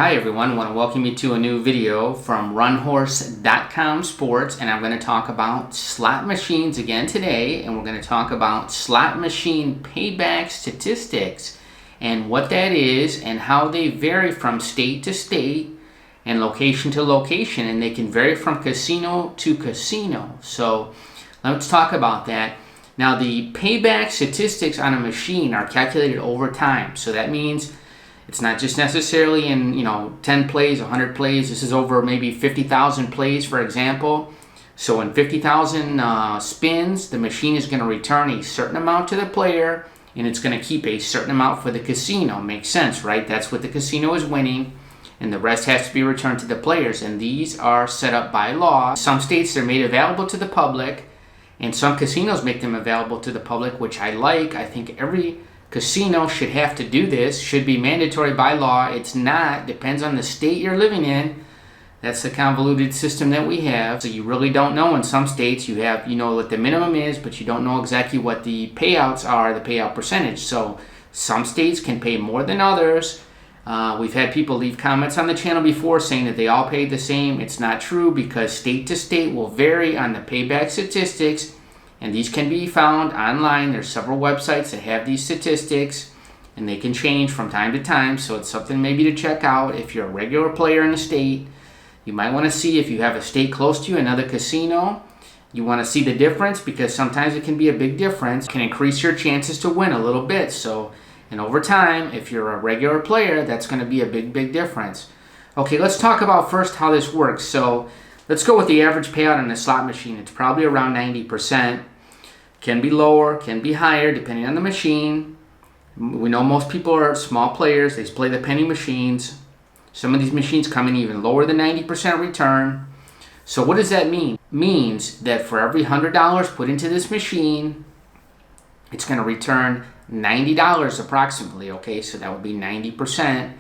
Hi everyone, I want to welcome you to a new video from runhorse.com sports, and I'm going to talk about slot machines again today, and we're going to talk about slot machine payback statistics and what that is and how they vary from state to state and location to location, and they can vary from casino to casino. So let's talk about that. Now, the payback statistics on a machine are calculated over time, so that means it's not just necessarily in 10 plays, 100 plays. This is over maybe 50,000 plays, for example. So in 50,000 spins, the machine is going to return a certain amount to the player, and it's going to keep a certain amount for the casino. Makes sense, right? That's what the casino is winning, and the rest has to be returned to the players. And these are set up by law. Some states they're made available to the public, and some casinos make them available to the public, which I like. I think every casino should have to do this, should be mandatory by law. It's not, depends on the state you're living in. That's the convoluted system that we have. So you really don't know. In some states you know what the minimum is, but you don't know exactly what the payouts are, the payout percentage. So some states can pay more than others. We've had people leave comments on the channel before saying that they all paid the same. It's not true, because state to state will vary on the payback statistics. And these can be found online. There's several websites that have these statistics, and they can change from time to time. So it's something maybe to check out if you're a regular player in the state. You might want to see if you have a state close to you, another casino. You want to see the difference, because sometimes it can be a big difference. It can increase your chances to win a little bit. So, and over time, if you're a regular player, that's going to be a big difference. Okay, let's talk about first how this works. So let's go with the average payout on a slot machine. It's probably around 90%. Can be lower, can be higher, depending on the machine. We know most people are small players. They play the penny machines. Some of these machines come in even lower than 90% return. So what does that mean? It means that for every $100 put into this machine, it's going to return $90 approximately. Okay, so that would be 90%.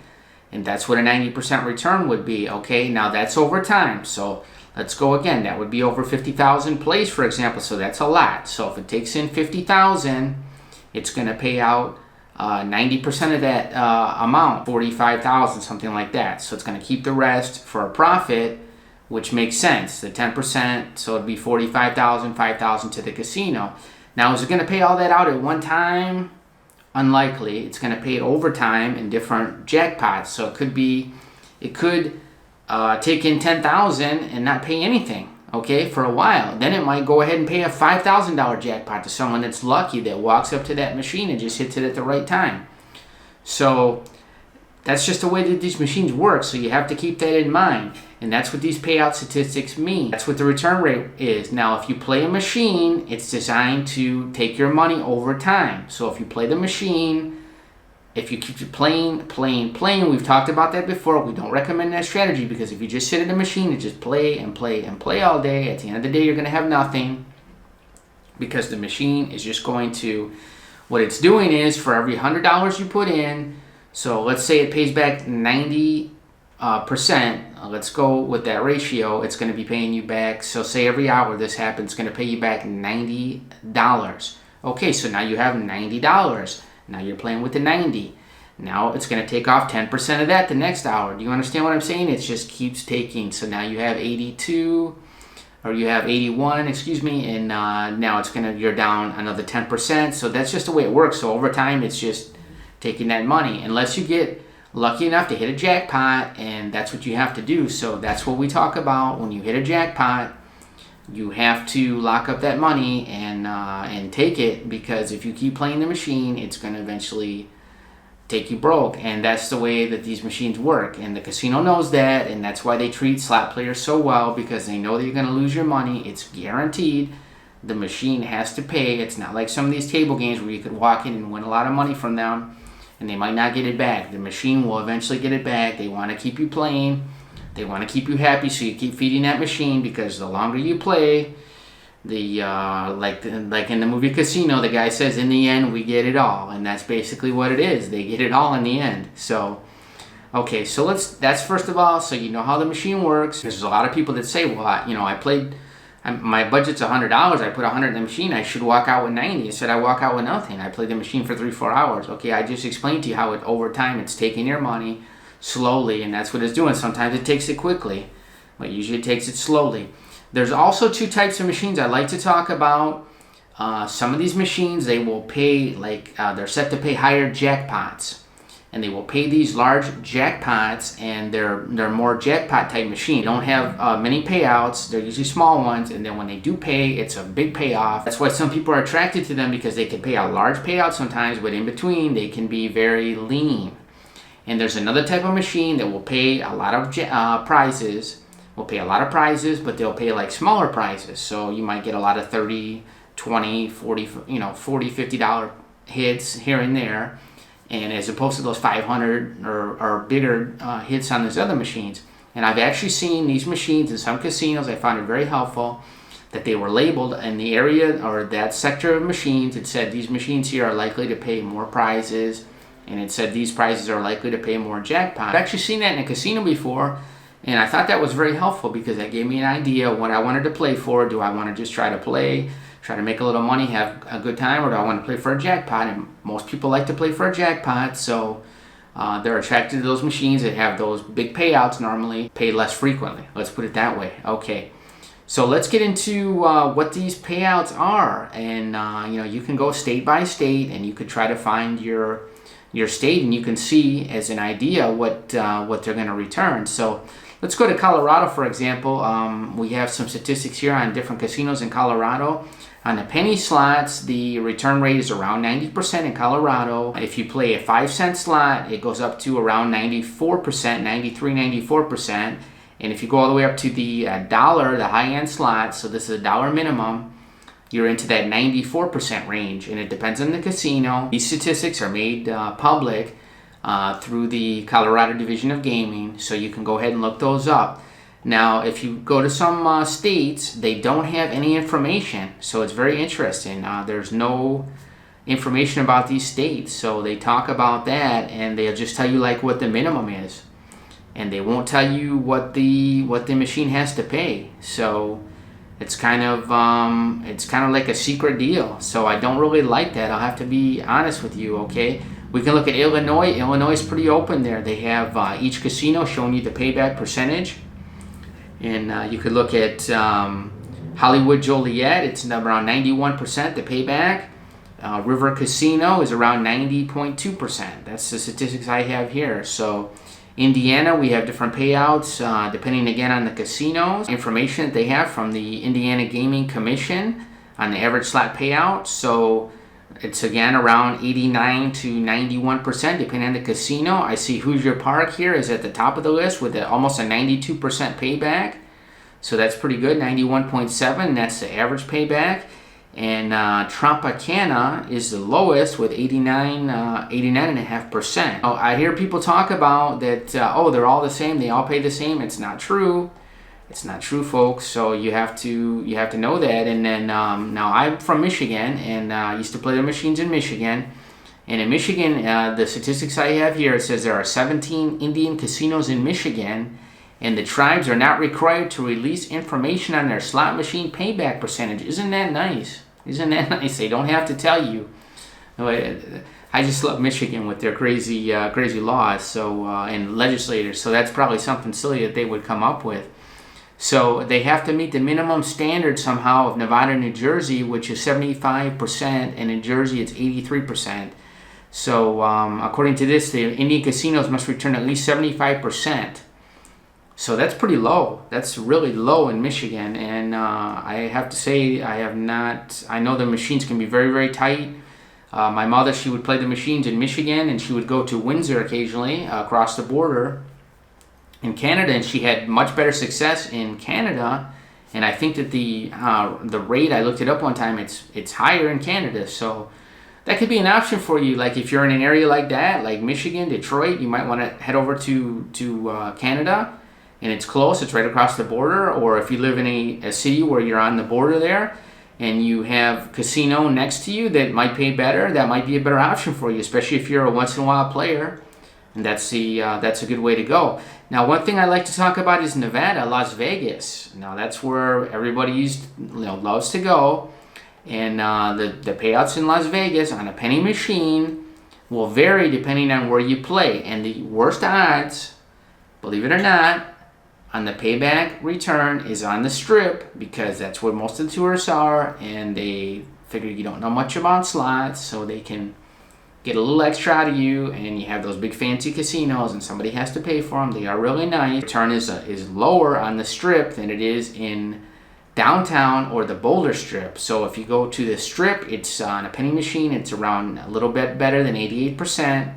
And that's what a 90% return would be. Okay, now that's over time. So let's go again. That would be over 50,000 plays, for example. So that's a lot. So if it takes in 50,000, it's going to pay out 90% of that amount, 45,000, something like that. So it's going to keep the rest for a profit, which makes sense. The 10%, so it'd be 45,000, 5,000 to the casino. Now, is it going to pay all that out at one time? Unlikely. It's going to pay it over time in different jackpots. So it could take in 10,000 and not pay anything, okay, for a while. Then it might go ahead and pay a $5,000 jackpot to someone that's lucky, that walks up to that machine and just hits it at the right time. So that's just the way that these machines work. So you have to keep that in mind. And that's what these payout statistics mean. That's what the return rate is. Now, if you play a machine, it's designed to take your money over time. So if you play the machine, if you keep playing, we've talked about that before. We don't recommend that strategy, because if you just sit at a machine and just play and play all day, at the end of the day, you're going to have nothing, because the machine is just going to, what it's doing is, for every $100 you put in, so let's say it pays back 90%, let's go with that ratio, it's going to be paying you back, so say every hour this happens, it's going to pay you back $90. Okay, so now you have $90. Now you're playing with the 90. Now it's going to take off 10% of that the next hour. Do you understand what I'm saying? It just keeps taking. So now you have 82, or you have 81, excuse me, and now you're down another 10%. So that's just the way it works. So over time, it's just taking that money, unless you get lucky enough to hit a jackpot, and that's what you have to do. So that's what we talk about. When you hit a jackpot, you have to lock up that money and take it, because if you keep playing the machine, it's going to eventually take you broke. And that's the way that these machines work. And the casino knows that, and that's why they treat slot players so well, because they know that you're going to lose your money. It's guaranteed. The machine has to pay. It's not like some of these table games where you could walk in and win a lot of money from them, and they might not get it back. The machine will eventually get it back. They want to keep you playing. They want to keep you happy, so you keep feeding that machine, because the longer you play, like in the movie Casino, the guy says, in the end, we get it all. And that's basically what it is. They get it all in the end. So, okay, so that's first of all, so you know how the machine works. There's a lot of people that say, well, my budget's $100. I put 100 in the machine. I should walk out with 90. Instead, I walk out with nothing. I played the machine for 3-4 hours. Okay, I just explained to you how over time it's taking your money. slowly, and that's what it's doing. Sometimes it takes it quickly, but usually it takes it slowly. There's also two types of machines I like to talk about. Some of these machines, they will pay, like they're set to pay higher jackpots, and they will pay these large jackpots, and they're more jackpot type machine. They don't have many payouts. They're usually small ones, and then when they do pay, it's a big payoff. That's why some people are attracted to them, because they can pay a large payout sometimes, but in between they can be very lean. And there's another type of machine that will pay a lot of prizes. Will pay a lot of prizes, but they'll pay like smaller prizes. So you might get a lot of 30, 20, 40, $40, $50 hits here and there, and as opposed to those 500 or bigger hits on those other machines. And I've actually seen these machines in some casinos. I found it very helpful that they were labeled in the area or that sector of machines. It said these machines here are likely to pay more prizes, and it said these prizes are likely to pay more jackpot. I've actually seen that in a casino before, and I thought that was very helpful because that gave me an idea of what I wanted to play for. Do I want to just try to make a little money, have a good time, or do I want to play for a jackpot? And most people like to play for a jackpot, so they're attracted to those machines that have those big payouts, normally pay less frequently. Let's put it that way. Okay, so let's get into what these payouts are. And you can go state by state, and you could try to find your state, and you can see as an idea what they're going to return. So let's go to Colorado, for example. We have some statistics here on different casinos in Colorado. On the penny slots, the return rate is around 90% in Colorado. If you play a 5-cent slot, it goes up to around 94%, 93, 94%. And if you go all the way up to the dollar, the high-end slot, so this is a dollar minimum, you're into that 94% range, and it depends on the casino. These statistics are made public through the Colorado Division of Gaming, so you can go ahead and look those up. Now, if you go to some states, they don't have any information, so it's very interesting. There's no information about these states, so they talk about that, and they'll just tell you like what the minimum is, and they won't tell you what the machine has to pay. So it's kind of like a secret deal. So I don't really like that. I'll have to be honest with you. Okay, we can look at Illinois. Illinois is pretty open there. They have each casino showing you the payback percentage. And you could look at Hollywood Joliet. It's around 91%, the payback. River Casino is around 90.2%. That's the statistics I have here. So Indiana, we have different payouts depending again on the casinos. Information that they have from the Indiana Gaming Commission on the average slot payout. So it's again around 89 to 91% depending on the casino. I see Hoosier Park here is at the top of the list with almost a 92% payback. So that's pretty good, 91.7. That's the average payback. And Tropicana is the lowest with 89.5%. I hear people talk about that, they're all the same, they all pay the same. It's not true. It's not true, folks. So you have to know that. And then now I'm from Michigan, and I used to play the machines in Michigan. And in Michigan, the statistics I have here, it says there are 17 Indian casinos in Michigan, and the tribes are not required to release information on their slot machine payback percentage. Isn't that nice? Isn't that nice? They don't have to tell you. I just love Michigan with their crazy laws, so and legislators. So that's probably something silly that they would come up with. So they have to meet the minimum standard somehow of Nevada and New Jersey, which is 75%, and in Jersey it's 83%. So according to this, the Indian casinos must return at least 75%. So that's pretty low. That's really low in Michigan, and I have to say I know the machines can be very, very tight. My mother, she would play the machines in Michigan, and she would go to Windsor occasionally across the border in Canada, and she had much better success in Canada. And I think that the rate, I looked it up one time, it's higher in Canada. So that could be an option for you. Like if you're in an area like that, like Michigan, Detroit, you might want to head over to Canada. And it's close, it's right across the border. Or if you live in a city where you're on the border there and you have casino next to you that might pay better, that might be a better option for you, especially if you're a once in a while player. And that's a good way to go. Now, one thing I like to talk about is Nevada, Las Vegas. Now that's where everybody loves to go. And the payouts in Las Vegas on a penny machine, will vary depending on where you play. And the worst odds, believe it or not, on the payback return is on the strip, because that's where most of the tourists are, and they figure you don't know much about slots, so they can get a little extra out of you. And you have those big fancy casinos and somebody has to pay for them. They are really nice. Return is lower on the strip than it is in downtown or the Boulder Strip. So if you go to the strip, it's on a penny machine, it's around a little bit better than 88%.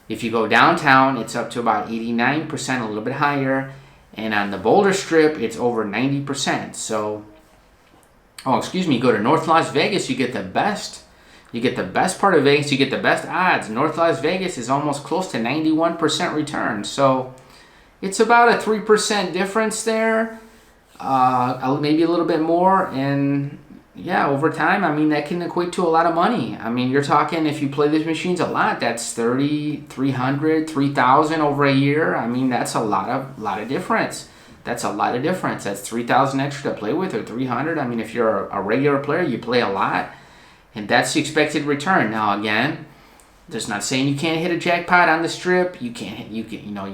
If you go downtown, it's up to about 89%, a little bit higher. And on the Boulder Strip, it's over 90%. So, you go to North Las Vegas, you get the best. You get the best part of Vegas, you get the best odds. North Las Vegas is almost close to 91% return. So it's about a 3% difference there, maybe a little bit more. And yeah, over time, I mean, that can equate to a lot of money. I mean, you're talking, if you play these machines a lot, that's 30, 300, 3,000 over a year. I mean, that's a lot of difference. That's a lot of difference. That's 3,000 extra to play with, or 300. I mean, if you're a regular player, you play a lot, and that's the expected return. Now, again, that's not saying you can't hit a jackpot on the strip. You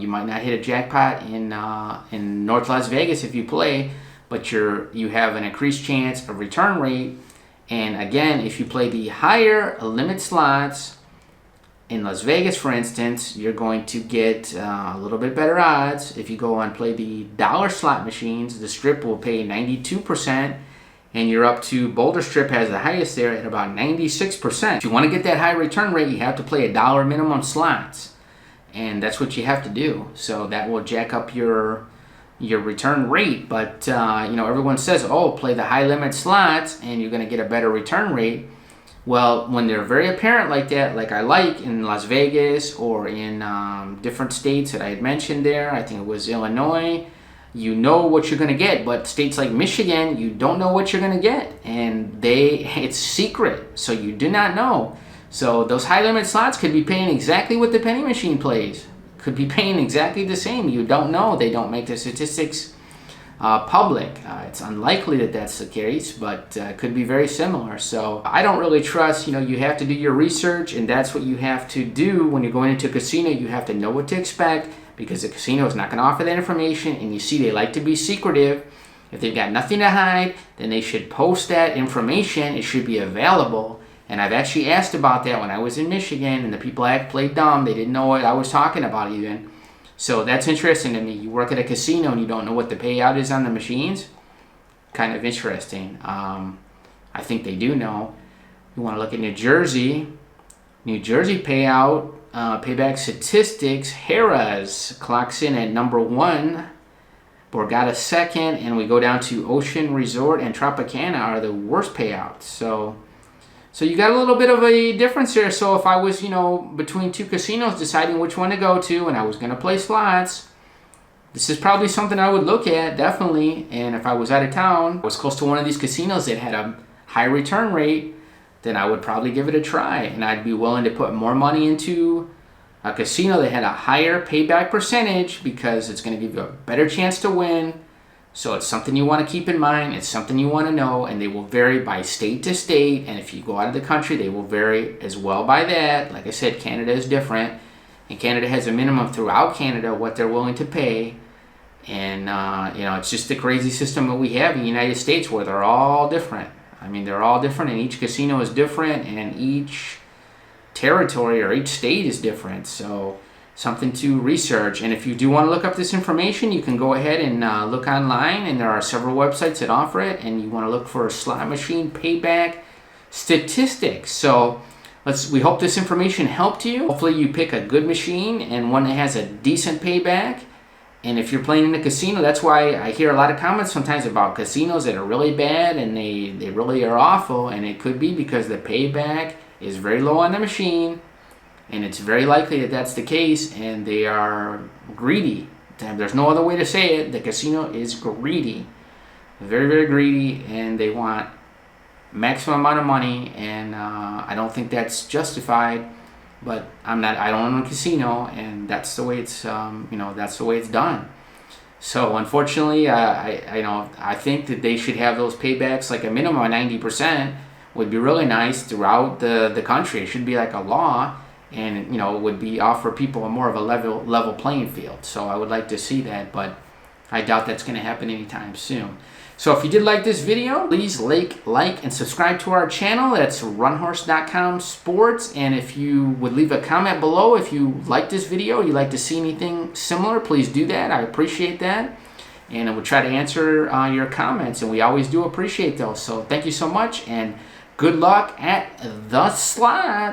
might not hit a jackpot in North Las Vegas if you play, but you have an increased chance of return rate. And again, if you play the higher limit slots in Las Vegas, for instance, you're going to get a little bit better odds. If you go and play the dollar slot machines, the strip will pay 92%, and you're up to Boulder Strip has the highest there at about 96%. If you want to get that high return rate, you have to play $1 minimum slots, and that's what you have to do. So that will jack up your return rate. But everyone says, oh, play the high limit slots and you're going to get a better return rate. Well, when they're very apparent like that, like I like in Las Vegas or in different states that I had mentioned there, I think it was Illinois, you know what you're going to get. But states like Michigan, you don't know what you're going to get, and it's secret, so you do not know. So those high limit slots could be paying exactly what the penny machine plays, could be paying exactly the same. You don't know. They don't make the statistics public. It's unlikely that that's the case, but it could be very similar. So I don't really trust. You have to do your research, and that's what you have to do when you're going into a casino. You have to know what to expect, because the casino is not going to offer that information, and you see they like to be secretive. If they've got nothing to hide, then they should post that information. It should be available. And I've actually asked about that when I was in Michigan, and the people played dumb. They didn't know what I was talking about even. So that's interesting to me. You work at a casino and you don't know what the payout is on the machines? Kind of interesting. I think they do know. You want to look at New Jersey. New Jersey payout, payback statistics. Harrah's clocks in at number 1. Borgata second, and we go down to Ocean Resort and Tropicana are the worst payouts. So you got a little bit of a difference there. So if I was, between two casinos deciding which one to go to, and I was going to play slots, this is probably something I would look at, definitely. And if I was out of town, was close to one of these casinos that had a high return rate, then I would probably give it a try. And I'd be willing to put more money into a casino that had a higher payback percentage, because it's going to give you a better chance to win. So it's something you want to keep in mind. It's something you want to know, and they will vary by state to state. And if you go out of the country, they will vary as well by that. Like I said, Canada is different, and Canada has a minimum throughout Canada what they're willing to pay. And it's just the crazy system that we have in the United States, where they're all different. I mean, they're all different, and each casino is different, and each territory or each state is different. So something to research. And if you do want to look up this information, you can go ahead and look online, and there are several websites that offer it, and you want to look for slot machine payback statistics. So we hope this information helped you. Hopefully you pick a good machine and one that has a decent payback. And if you're playing in a casino, that's why I hear a lot of comments sometimes about casinos that are really bad, and they really are awful, and it could be because the payback is very low on the machine. And it's very likely that that's the case, and they are greedy. There's no other way to say it. The casino is greedy. Very, very greedy, and they want maximum amount of money, and I don't think that's justified. But I don't own a casino, and that's the way it's that's the way it's done. So unfortunately, I think that they should have those paybacks, like a minimum of 90% would be really nice throughout the country. It should be like a law. and you know, it would be offer people a more of a level playing field. So I would like to see that, but I doubt that's going to happen anytime soon. So if you did like this video, please like and subscribe to our channel. That's runhorse.com sports. And if you would leave a comment below if you like this video, you'd like to see anything similar, please do that. I appreciate that. And I will try to answer your comments, and we always do appreciate those. So thank you so much, and good luck at the slot.